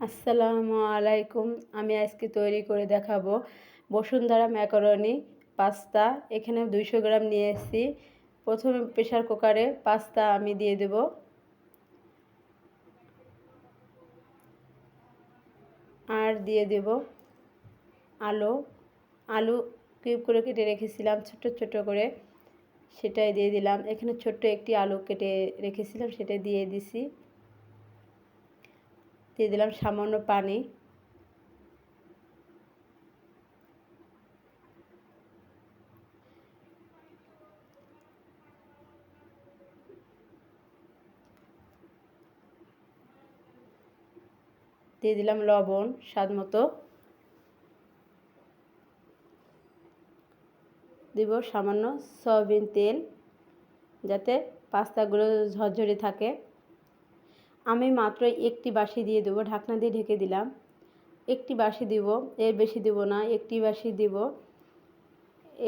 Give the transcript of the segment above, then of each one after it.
আসসালামু আলাইকুম। আমি আজকে তৈরি করে দেখাবো বসুন্ধরা ম্যাকারনি পাস্তা। এখানে 200 গ্রাম নিয়ে এসেছি। প্রথমে প্রেসার কুকারে পাস্তা আমি দিয়ে দেব। আর দিয়ে দেব আলু কিউব করে কেটে রেখেছিলাম ছোট ছোট করে, সেটাই দিয়ে দিলাম। এখানে ছোট্ট একটি আলু কেটে রেখেছিলাম, সেটা দিয়ে দিছি। দিয়ে দিলাম সামান্য পানি। দিয়ে দিলাম লবণ স্বাদ মতো। দিব সামান্য সয়াবিন তেল, যাতে পাস্তাগুলো ঝরঝরে থাকে। আমি মাত্র একটি বাসি দিয়ে দেবো, ঢাকনা দিয়ে ঢেকে দিলাম। একটি বাসি দিব, এর বেশি দিব না, একটি বাসি দিব।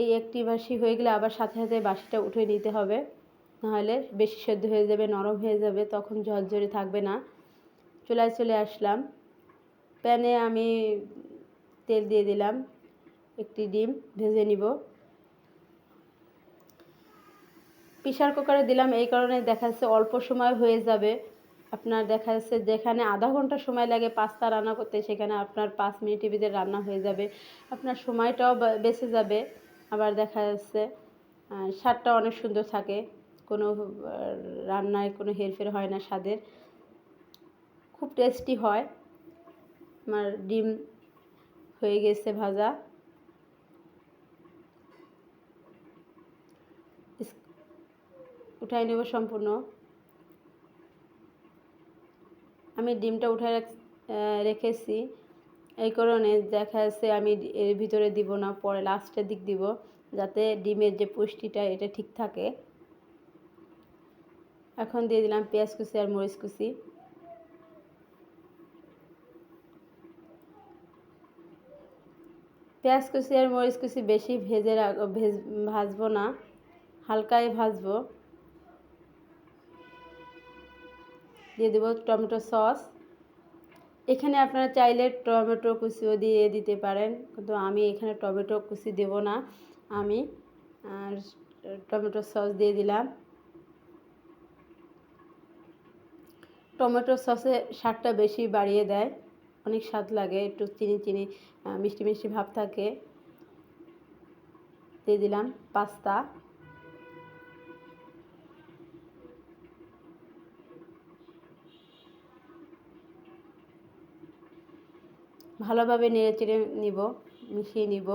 এই একটি বাসি হয়ে গেলে আবার সাথে সাথে বাসিটা উঠে নিতে হবে, নাহলে বেশি সেদ্ধ হয়ে যাবে, নরম হয়ে যাবে, তখন ঝরঝরে থাকবে না। চুলায় চলে আসলাম। প্যানে আমি তেল দিয়ে দিলাম, একটি ডিম ভেজে নিব। প্রেসার কুকারে দিলাম এই কারণে, দেখা যাচ্ছে অল্প সময় হয়ে যাবে। আপনার দেখা যাচ্ছে যেখানে আধা ঘন্টা সময় লাগে পাস্তা রান্না করতে, সেখানে আপনার 5 মিনিটের ভিতরে রান্না হয়ে যাবে। আপনার সময়টাও বেঁচে যাবে। আবার দেখা যাচ্ছে স্বাদটাও অনেক সুন্দর থাকে, কোনো রান্নায় কোনো হেরফের হয় না, স্বাদের খুব টেস্টি হয়। আমার ডিম হয়ে গেছে ভাজা। উঠাই নেব সম্পূর্ণ। আমি ডিমটা উঠায় রেখেছি এই কারণে, দেখা যাচ্ছে আমি এর ভিতরে দিব না, পরে লাস্টের দিক দিব, যাতে ডিমের যে পুষ্টিটা এটা ঠিক থাকে। এখন দিয়ে দিলাম পেঁয়াজ কুচি আর মরিচ কুচি। পেঁয়াজ কুচি আর মরিচ কুচি বেশি ভাজবো না, হালকাই ভাজবো। দিয়ে দেবো টমেটো সস। এখানে আপনারা চাইলে টমেটো কুচিও দিয়ে দিতে পারেন, কিন্তু আমি এখানে টমেটো কুচি দেব না, আমি টমেটো সস দিয়ে দিলাম। টমেটো সসে স্বাদটা বেশি বাড়িয়ে দেয়, অনেক স্বাদ লাগে, একটু চিনি চিনি মিষ্টি মিষ্টি ভাব থাকে। দিয়ে দিলাম পাস্তা। ভালোভাবে নেড়ে চেড়ে নিব, মিশিয়ে নিব।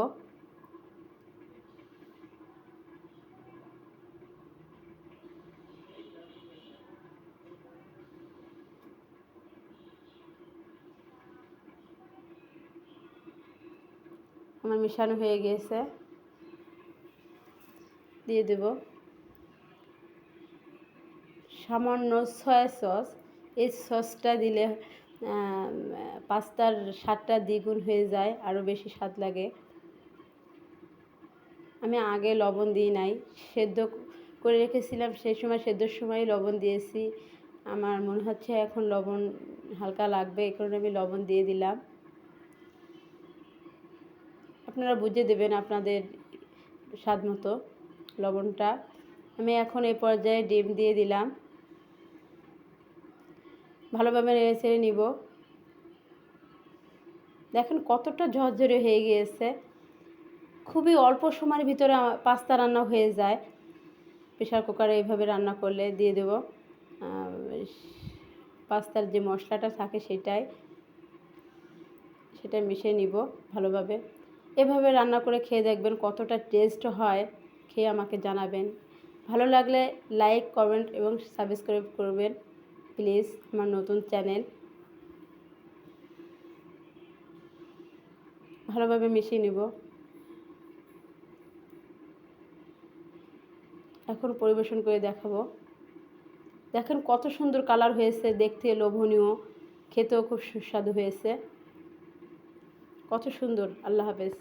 আমার মিশানো হয়ে গিয়েছে। দিয়ে দেব সামান্য সয়া সস। এই সসটা দিলে পাস্তার স্বাদটা দ্বিগুণ হয়ে যায়, আরও বেশি স্বাদ লাগে। আমি আগে লবণ দিই নাই, সেদ্ধ করে রেখেছিলাম, সেই সময় সেদ্ধর সময় লবণ দিয়েছি। আমার মনে হচ্ছে এখন লবণ হালকা লাগবে, এই কারণে আমি লবণ দিয়ে দিলাম। আপনারা বুঝে দেবেন আপনাদের স্বাদ মতো লবণটা। আমি এখন এই পর্যায়ে ডিম দিয়ে দিলাম, ভালোভাবে নেড়ে চেড়ে নিব। দেখেন কতটা ঝরঝরে হয়ে গিয়েছে, খুবই অল্প সময়ের ভিতরে পাস্তা রান্না হয়ে যায় প্রেসার কুকারে এইভাবে রান্না করলে। দিয়ে দেব পাস্তার যে মশলাটা থাকে সেটা মিশিয়ে নিব ভালোভাবে। এভাবে রান্না করে খেয়ে দেখবেন কতটা টেস্ট হয়, খেয়ে আমাকে জানাবেন। ভালো লাগলে লাইক কমেন্ট এবং সাবস্ক্রাইব করবেন প্লিজ আমার নতুন চ্যানেল। ভালোভাবে মিশিয়ে নিব। এখন পরিবেশন করে দেখাবো। দেখেন কত সুন্দর কালার হয়েছে, দেখতে লোভনীয়, খেতেও খুব সুস্বাদু হয়েছে, কত সুন্দর। আল্লাহ হাফেজ।